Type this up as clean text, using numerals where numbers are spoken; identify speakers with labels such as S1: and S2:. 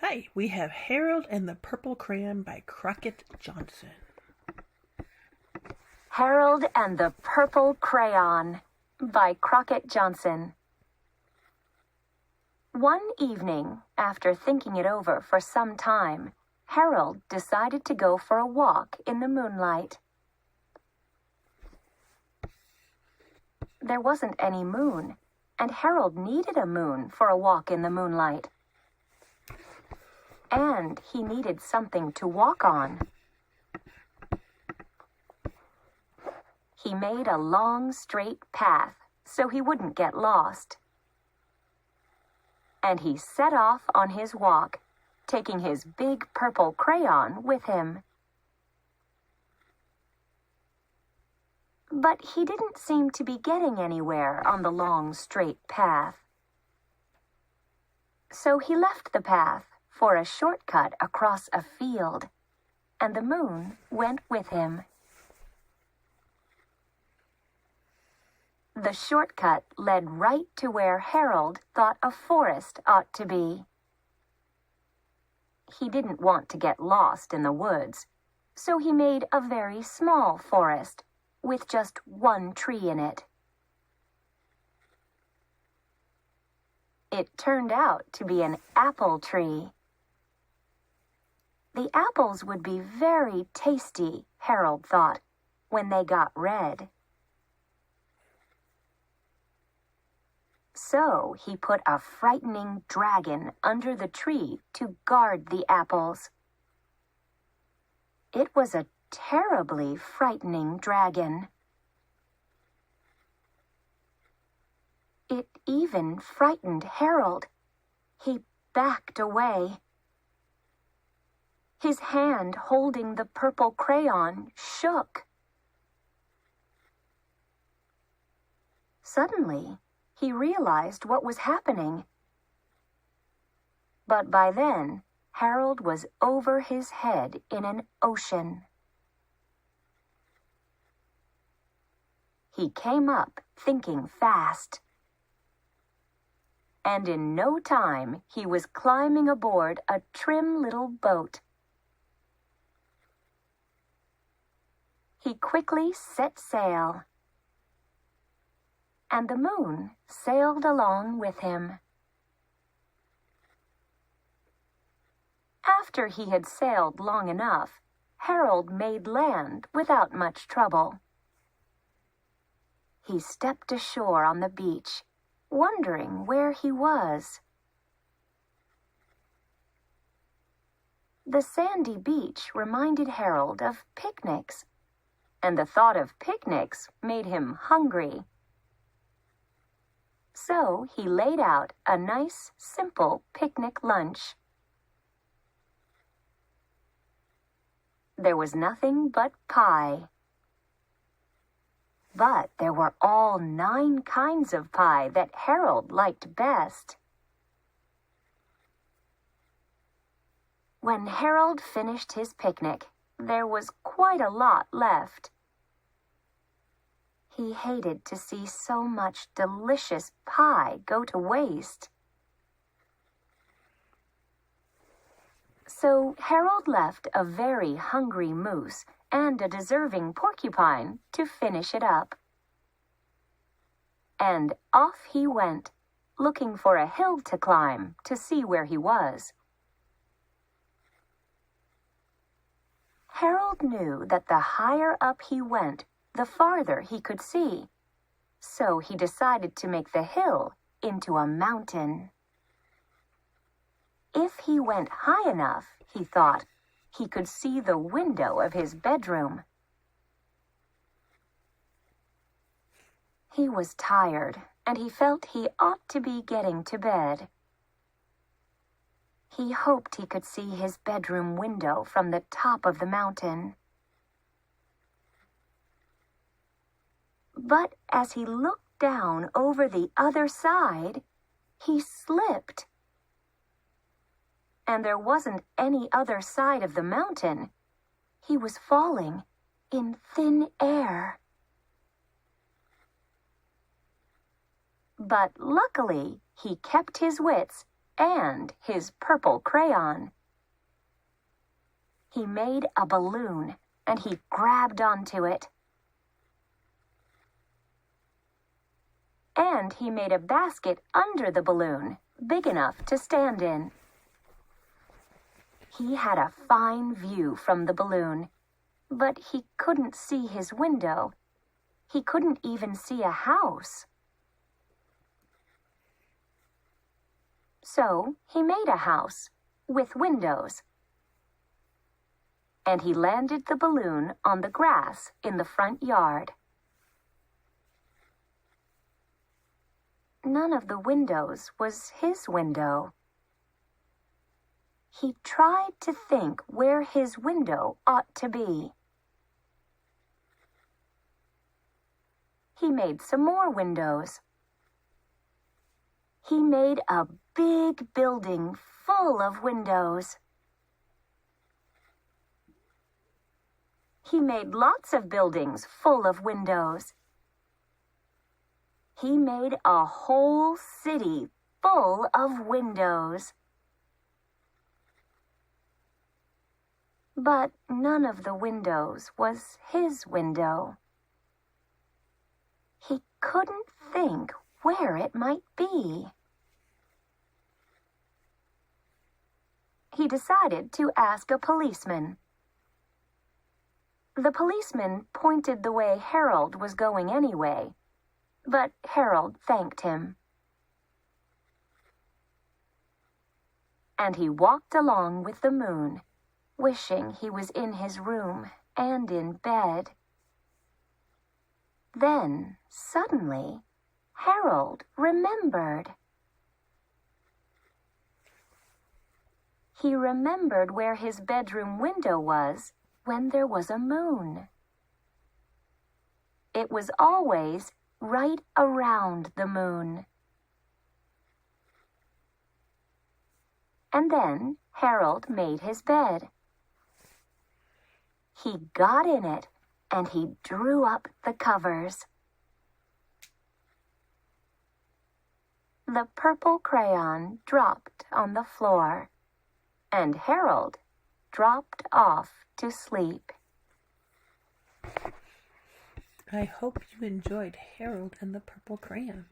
S1: Hi, we have Harold and the Purple Crayon by Crockett Johnson.
S2: Harold and the Purple Crayon by Crockett Johnson. One evening, after thinking it over for some time, Harold decided to go for a walk in the moonlight. There wasn't any moon, and Harold needed a moon for a walk in the moonlight. And he needed something to walk on. He made a long, straight path so he wouldn't get lost. And he set off on his walk, taking his big purple crayon with him. But he didn't seem to be getting anywhere on the long, straight path. So he left the path for a shortcut across a field, and the moon went with him. The shortcut led right to where Harold thought a forest ought to be. He didn't want to get lost in the woods, so he made a very small forest with just one tree in it. It turned out to be an apple tree. The apples would be very tasty, Harold thought, when they got red. So he put a frightening dragon under the tree to guard the apples. It was a terribly frightening dragon. It even frightened Harold. He backed away. His hand holding the purple crayon shook. Suddenly, he realized what was happening. But by then, Harold was over his head in an ocean. He came up thinking fast. And in no time, he was climbing aboard a trim little boat. He quickly set sail, and the moon sailed along with him. After he had sailed long enough, Harold made land without much trouble. He stepped ashore on the beach, wondering where he was. The sandy beach reminded Harold of picnics, and the thought of picnics made him hungry. So he laid out a nice, simple picnic lunch. There was nothing but pie. But there were all 9 kinds of pie that Harold liked best. When Harold finished his picnic, there was quite a lot left. He hated to see so much delicious pie go to waste. So Harold left a very hungry moose and a deserving porcupine to finish it up. And off he went, looking for a hill to climb to see where he was. Harold knew that the higher up he went, the farther he could see, so he decided to make the hill into a mountain. If he went high enough, he thought, he could see the window of his bedroom. He was tired, and he felt he ought to be getting to bed. He hoped he could see his bedroom window from the top of the mountain. But as he looked down over the other side, he slipped. And there wasn't any other side of the mountain. He was falling in thin air. But luckily, he kept his wits and his purple crayon. He made a balloon, and he grabbed onto it. And he made a basket under the balloon, big enough to stand in. He had a fine view from the balloon, but he couldn't see his window. He couldn't even see a house. So he made a house with windows. And he landed the balloon on the grass in the front yard. None of the windows was his window. He tried to think where his window ought to be. He made some more windows. He made a big building full of windows. He made lots of buildings full of windows. He made a whole city full of windows. But none of the windows was his window. He couldn't think where it might be. He decided to ask a policeman. The policeman pointed the way Harold was going anyway, but Harold thanked him. And he walked along with the moon, wishing he was in his room and in bed. Then, suddenly, Harold remembered. He remembered where his bedroom window was when there was a moon. It was always right around the moon. And then Harold made his bed. He got in it and he drew up the covers. The purple crayon dropped on the floor, and Harold dropped off to sleep.
S1: I hope you enjoyed Harold and the Purple Crayon.